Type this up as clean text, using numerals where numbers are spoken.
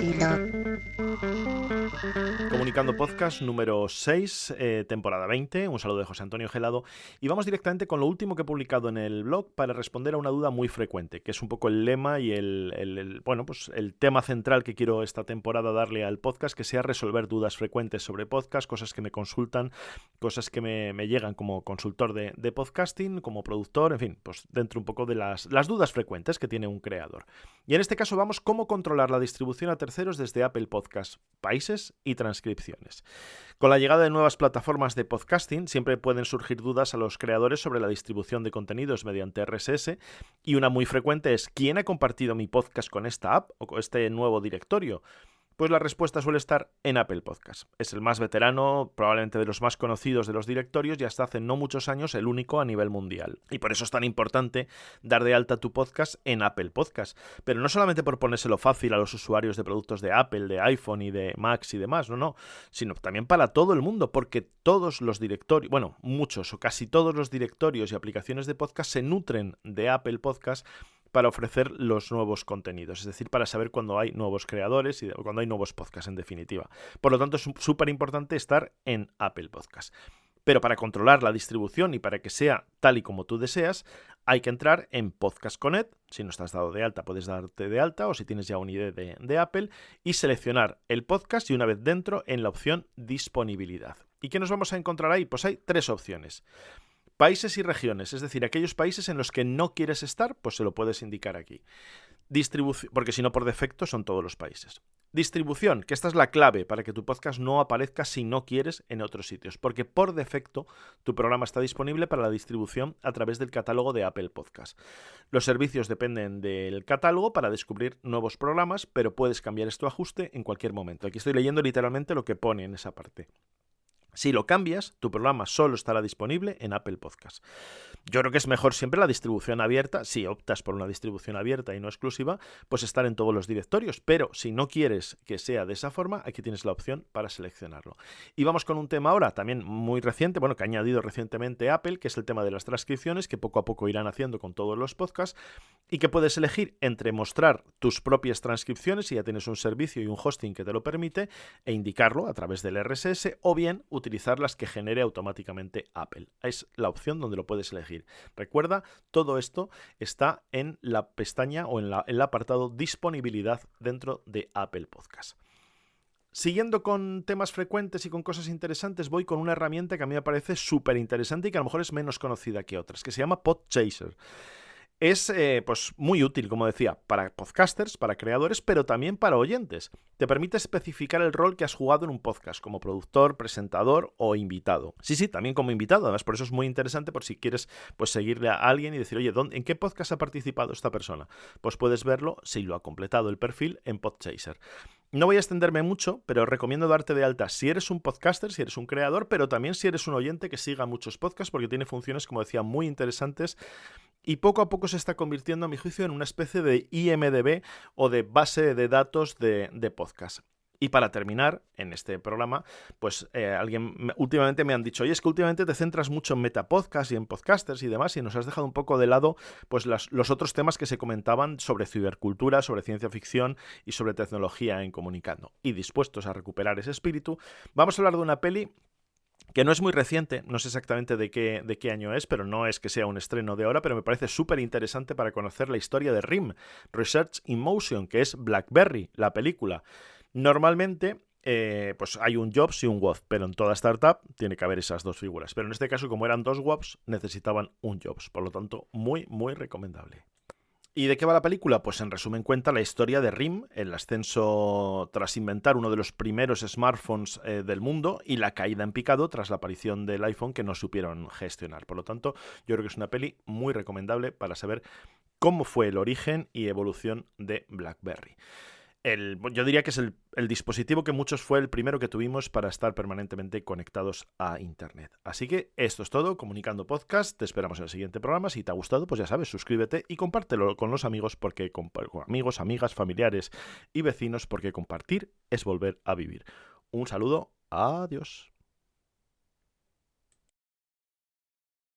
estilo. Comunicando Podcast número 6, temporada 20. Un saludo de José Antonio Gelado. Y vamos directamente con lo último que he publicado en el blog para responder a una duda muy frecuente, que es un poco el lema y el tema central que quiero esta temporada darle al podcast, que sea resolver dudas frecuentes sobre podcast, cosas que me consultan, cosas que me llegan como consultor de podcasting, como productor, en fin, pues dentro un poco de las dudas frecuentes que tiene un creador. Y en este caso vamos cómo controlar la distribución a terceros desde Apple Podcast, países y transcripciones. Con la llegada de nuevas plataformas de podcasting siempre pueden surgir dudas a los creadores sobre la distribución de contenidos mediante RSS, y una muy frecuente es ¿quién ha compartido mi podcast con esta app o con este nuevo directorio? Pues la respuesta suele estar en Apple Podcast. Es el más veterano, probablemente de los más conocidos de los directorios y hasta hace no muchos años el único a nivel mundial. Y por eso es tan importante dar de alta tu podcast en Apple Podcast. Pero no solamente por ponérselo fácil a los usuarios de productos de Apple, de iPhone y de Macs y demás, no, sino también para todo el mundo, porque todos los directorios, bueno, muchos o casi todos los directorios y aplicaciones de podcast se nutren de Apple Podcast para ofrecer los nuevos contenidos, es decir, para saber cuándo hay nuevos creadores y cuándo hay nuevos podcasts, en definitiva. Por lo tanto, es súper importante estar en Apple Podcast. Pero para controlar la distribución y para que sea tal y como tú deseas, hay que entrar en Podcast Connect. Si no estás dado de alta, puedes darte de alta, o si tienes ya un ID de Apple, y seleccionar el podcast y una vez dentro en la opción Disponibilidad. ¿Y qué nos vamos a encontrar ahí? Pues hay tres opciones. Países y regiones, es decir, aquellos países en los que no quieres estar, pues se lo puedes indicar aquí. Distribución, porque si no por defecto son todos los países. Distribución, que esta es la clave para que tu podcast no aparezca si no quieres en otros sitios, porque por defecto tu programa está disponible para la distribución a través del catálogo de Apple Podcast. Los servicios dependen del catálogo para descubrir nuevos programas, pero puedes cambiar este ajuste en cualquier momento. Aquí estoy leyendo literalmente lo que pone en esa parte. Si lo cambias, tu programa solo estará disponible en Apple Podcast. Yo creo que es mejor siempre la distribución abierta. Si optas por una distribución abierta y no exclusiva, pues estar en todos los directorios. Pero si no quieres que sea de esa forma, aquí tienes la opción para seleccionarlo. Y vamos con un tema ahora también muy reciente, que ha añadido recientemente Apple, que es el tema de las transcripciones, que poco a poco irán haciendo con todos los podcasts, y que puedes elegir entre mostrar tus propias transcripciones, si ya tienes un servicio y un hosting que te lo permite, e indicarlo a través del RSS, o bien utilizar las que genere automáticamente Apple. Es la opción donde lo puedes elegir. Recuerda, todo esto está en la pestaña o en el apartado Disponibilidad dentro de Apple Podcast. Siguiendo con temas frecuentes y con cosas interesantes, voy con una herramienta que a mí me parece súper interesante y que a lo mejor es menos conocida que otras, que se llama Podchaser. Es pues muy útil, como decía, para podcasters, para creadores, pero también para oyentes. Te permite especificar el rol que has jugado en un podcast, como productor, presentador o invitado. Sí, también como invitado. Además, por eso es muy interesante por si quieres pues seguirle a alguien y decir, oye, ¿en qué podcast ha participado esta persona? Pues puedes verlo si lo ha completado el perfil en Podchaser. No voy a extenderme mucho, pero recomiendo darte de alta si eres un podcaster, si eres un creador, pero también si eres un oyente que siga muchos podcasts, porque tiene funciones, como decía, muy interesantes. Y poco a poco se está convirtiendo, a mi juicio, en una especie de IMDb o de base de datos de podcast. Y para terminar, en este programa, pues últimamente me han dicho, oye, es que últimamente te centras mucho en metapodcast y en podcasters y demás, y nos has dejado un poco de lado pues los otros temas que se comentaban sobre cibercultura, sobre ciencia ficción y sobre tecnología en Comunicando. Y dispuestos a recuperar ese espíritu, vamos a hablar de una peli que no es muy reciente, no sé exactamente de qué año es, pero no es que sea un estreno de ahora, pero me parece súper interesante para conocer la historia de RIM, Research in Motion, que es BlackBerry, la película. Normalmente pues hay un Jobs y un Woz, pero en toda startup tiene que haber esas dos figuras. Pero en este caso, como eran dos Woz, necesitaban un Jobs, por lo tanto, muy, muy recomendable. ¿Y de qué va la película? Pues en resumen cuenta la historia de RIM, el ascenso tras inventar uno de los primeros smartphones del mundo y la caída en picado tras la aparición del iPhone que no supieron gestionar. Por lo tanto, yo creo que es una peli muy recomendable para saber cómo fue el origen y evolución de BlackBerry. Yo diría que es el dispositivo que muchos fue el primero que tuvimos para estar permanentemente conectados a Internet. Así que esto es todo, Comunicando Podcast. Te esperamos en el siguiente programa. Si te ha gustado, pues ya sabes, suscríbete y compártelo con los amigos, con amigos, amigas, familiares y vecinos, porque compartir es volver a vivir. Un saludo, adiós.